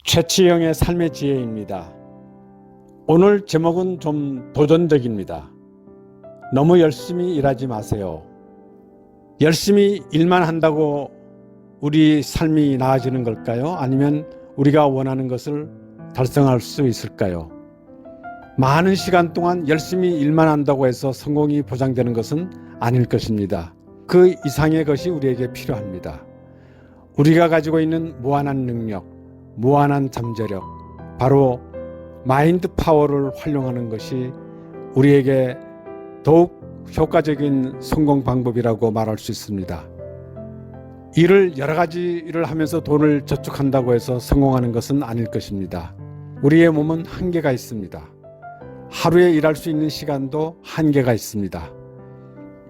최치영의 삶의 지혜입니다. 오늘 제목은 좀 도전적입니다. 너무 열심히 일하지 마세요. 열심히 일만 한다고 우리 삶이 나아지는 걸까요? 아니면 우리가 원하는 것을 달성할 수 있을까요? 많은 시간 동안 열심히 일만 한다고 해서 성공이 보장되는 것은 아닐 것입니다. 그 이상의 것이 우리에게 필요합니다. 우리가 가지고 있는 무한한 능력, 무한한 잠재력, 바로 마인드 파워를 활용하는 것이 우리에게 더욱 효과적인 성공 방법이라고 말할 수 있습니다. 일을 여러 가지 일을 하면서 돈을 저축한다고 해서 성공하는 것은 아닐 것입니다. 우리의 몸은 한계가 있습니다. 하루에 일할 수 있는 시간도 한계가 있습니다.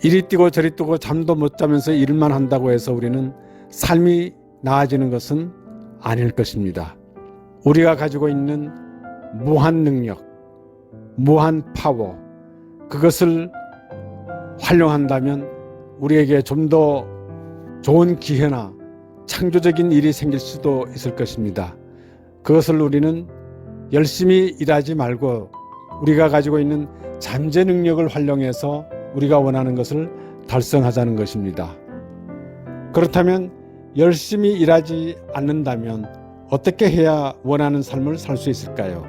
이리 뛰고 저리 뛰고 잠도 못 자면서 일만 한다고 해서 우리는 삶이 나아지는 것은 아닐 것입니다. 우리가 가지고 있는 무한 능력, 무한 파워, 그것을 활용한다면 우리에게 좀 더 좋은 기회나 창조적인 일이 생길 수도 있을 것입니다. 그것을 우리는 열심히 일하지 말고 우리가 가지고 있는 잠재 능력을 활용해서 우리가 원하는 것을 달성하자는 것입니다. 그렇다면 열심히 일하지 않는다면 어떻게 해야 원하는 삶을 살 수 있을까요?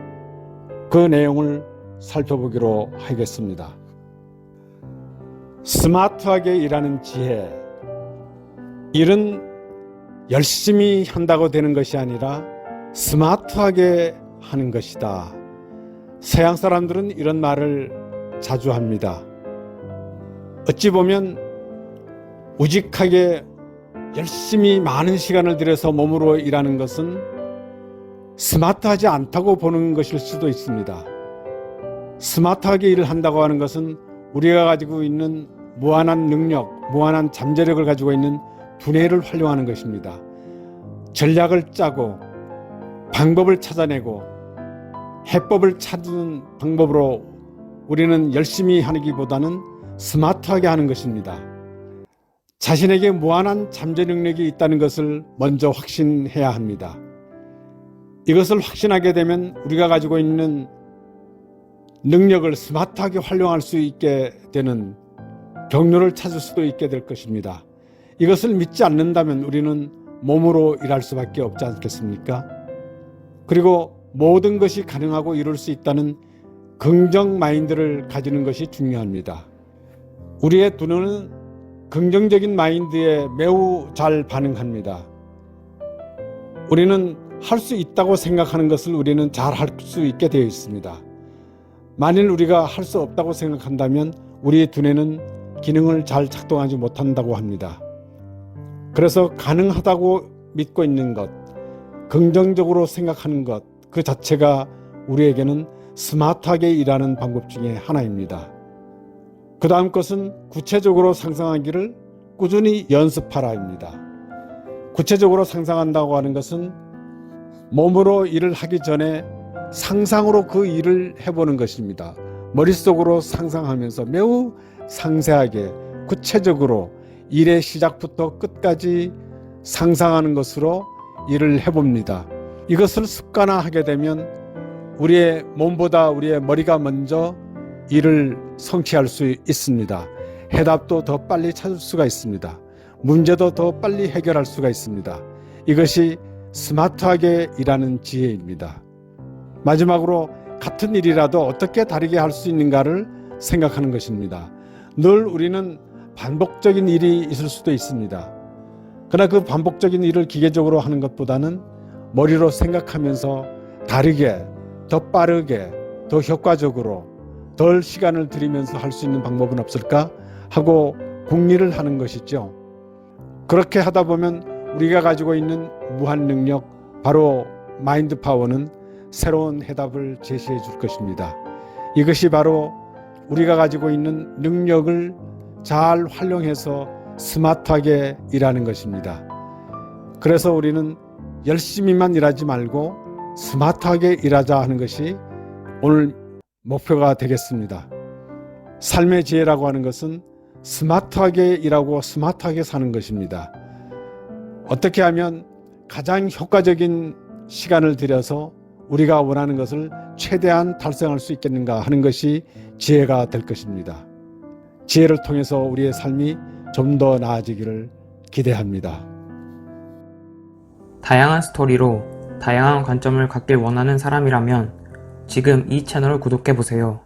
그 내용을 살펴보기로 하겠습니다. 스마트하게 일하는 지혜. 일은 열심히 한다고 되는 것이 아니라 스마트하게 하는 것이다. 서양 사람들은 이런 말을 자주 합니다. 어찌 보면 우직하게 열심히 많은 시간을 들여서 몸으로 일하는 것은 스마트하지 않다고 보는 것일 수도 있습니다. 스마트하게 일을 한다고 하는 것은 우리가 가지고 있는 무한한 능력, 무한한 잠재력을 가지고 있는 두뇌를 활용하는 것입니다. 전략을 짜고 방법을 찾아내고 해법을 찾는 방법으로 우리는 열심히 하기보다는 스마트하게 하는 것입니다. 자신에게 무한한 잠재 능력이 있다는 것을 먼저 확신해야 합니다. 이것을 확신하게 되면 우리가 가지고 있는 능력을 스마트하게 활용할 수 있게 되는 경로를 찾을 수도 있게 될 것입니다. 이것을 믿지 않는다면 우리는 몸으로 일할 수밖에 없지 않겠습니까? 그리고 모든 것이 가능하고 이룰 수 있다는 긍정 마인드를 가지는 것이 중요합니다. 우리의 두뇌는 긍정적인 마인드에 매우 잘 반응합니다. 우리는 할 수 있다고 생각하는 것을 우리는 잘 할 수 있게 되어 있습니다. 만일 우리가 할 수 없다고 생각한다면 우리의 두뇌는 기능을 잘 작동하지 못한다고 합니다. 그래서 가능하다고 믿고 있는 것, 긍정적으로 생각하는 것, 그 자체가 우리에게는 스마트하게 일하는 방법 중에 하나입니다. 그 다음 것은 구체적으로 상상하기를 꾸준히 연습하라입니다. 구체적으로 상상한다고 하는 것은 몸으로 일을 하기 전에 상상으로 그 일을 해보는 것입니다. 머릿속으로 상상하면서 매우 상세하게 구체적으로 일의 시작부터 끝까지 상상하는 것으로 일을 해봅니다. 이것을 습관화하게 되면 우리의 몸보다 우리의 머리가 먼저 일을 성취할 수 있습니다. 해답도 더 빨리 찾을 수가 있습니다. 문제도 더 빨리 해결할 수가 있습니다. 이것이 스마트하게 일하는 지혜입니다. 마지막으로 같은 일이라도 어떻게 다르게 할 수 있는가를 생각하는 것입니다. 늘 우리는 반복적인 일이 있을 수도 있습니다. 그러나 그 반복적인 일을 기계적으로 하는 것보다는 머리로 생각하면서 다르게, 더 빠르게, 더 효과적으로 덜 시간을 들이면서 할 수 있는 방법은 없을까 하고 궁리를 하는 것이죠. 그렇게 하다 보면 우리가 가지고 있는 무한 능력, 바로 마인드 파워는 새로운 해답을 제시해 줄 것입니다. 이것이 바로 우리가 가지고 있는 능력을 잘 활용해서 스마트하게 일하는 것입니다. 그래서 우리는 열심히만 일하지 말고 스마트하게 일하자 하는 것이 오늘 목표가 되겠습니다. 삶의 지혜라고 하는 것은 스마트하게 일하고 스마트하게 사는 것입니다. 어떻게 하면 가장 효과적인 시간을 들여서 우리가 원하는 것을 최대한 달성할 수 있겠는가 하는 것이 지혜가 될 것입니다. 지혜를 통해서 우리의 삶이 좀 더 나아지기를 기대합니다. 다양한 스토리로 다양한 관점을 갖길 원하는 사람이라면 지금 이 채널을 구독해보세요.